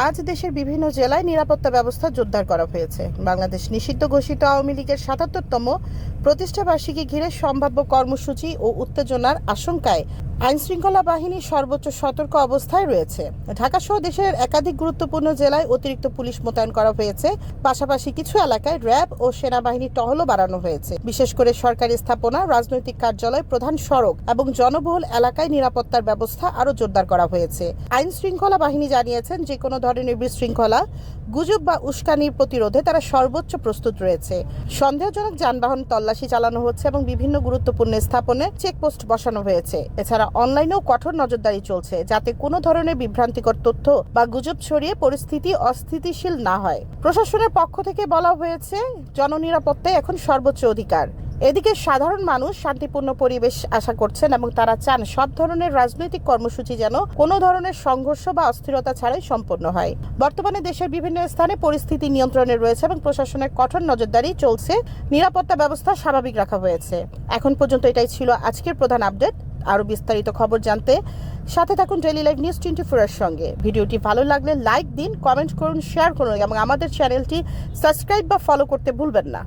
আজ দেশের বিভিন্ন জেলায় নিরাপত্তা ব্যবস্থা জোরদার করা হয়েছে। বাংলাদেশ নিষিদ্ধ ঘোষিত আওয়ামী লীগের ৭৭তম প্রতিষ্ঠাবার্ষিকী ঘিরে সম্ভাব্য কর্মসূচি ও উত্তেজনার আশঙ্কায় আইনশৃঙ্খলা বাহিনী সর্বোচ্চ সতর্ক অবস্থায় রয়েছে। ঢাকা সহ দেশের একাধিক গুরুত্বপূর্ণ জেলায় অতিরিক্ত পুলিশ মোতায়েন করা হয়েছে। পাশাপাশি কিছু এলাকায় র্যাব ও সেনাবাহিনীর টহলও বাড়ানো হয়েছে। বিশেষ করে সরকারি স্থাপনা, রাজনৈতিক কার্যালয়, প্রধান সড়ক এবং জনবহুল এলাকায় নিরাপত্তার ব্যবস্থা আরও জোরদার করা হয়েছে। আইন শৃঙ্খলা বাহিনী জানিয়েছেন, যে কোনো ধরনের বিশৃঙ্খলা, গুজব বা উস্কানির প্রতিরোধে তারা সর্বোচ্চ প্রস্তুত রয়েছে। সন্দেহজনক যানবাহন তল্লাশি চালানো হচ্ছে এবং বিভিন্ন গুরুত্বপূর্ণ স্থাপনে চেকপোস্ট বসানো হয়েছে। এছাড়া অনলাইনেও কঠোর নজরদারি চলছে, যাতে কোনো ধরনের বিভ্রান্তিকর তথ্য বা গুজব ছড়িয়ে পরিস্থিতি অস্থিতিশীল না হয়। প্রশাসনের পক্ষ থেকে বলা হয়েছে, জননিরাপত্তায় এখন সর্বোচ্চ অধিকার। এদিকে সাধারণ মানুষ শান্তিপূর্ণ পরিবেশ আশা করছেন এবং তারা চান সব ধরনের রাজনৈতিক কর্মসূচি যেন কোনো ধরনের সংঘর্ষ বা অস্থিরতা ছাড়াই সম্পন্ন হয়। বর্তমানে দেশের বিভিন্ন স্থানে পরিস্থিতি নিয়ন্ত্রণে রয়েছে এবং প্রশাসনের কঠোর নজরদারি চলছে। নিরাপত্তা ব্যবস্থা স্বাভাবিক রাখা হয়েছে। এখন পর্যন্ত এটাই ছিল আজকের প্রধান আপডেট। আরও বিস্তারিত খবর জানতে সাথে থাকুন ডেইলি লাইভ নিউজ 24 এর সঙ্গে। ভিডিওটি ভালো লাগলে লাইক দিন, কমেন্ট করুন, শেয়ার করুন এবং আমাদের চ্যানেলটি সাবস্ক্রাইব বা ফলো করতে ভুলবেন না।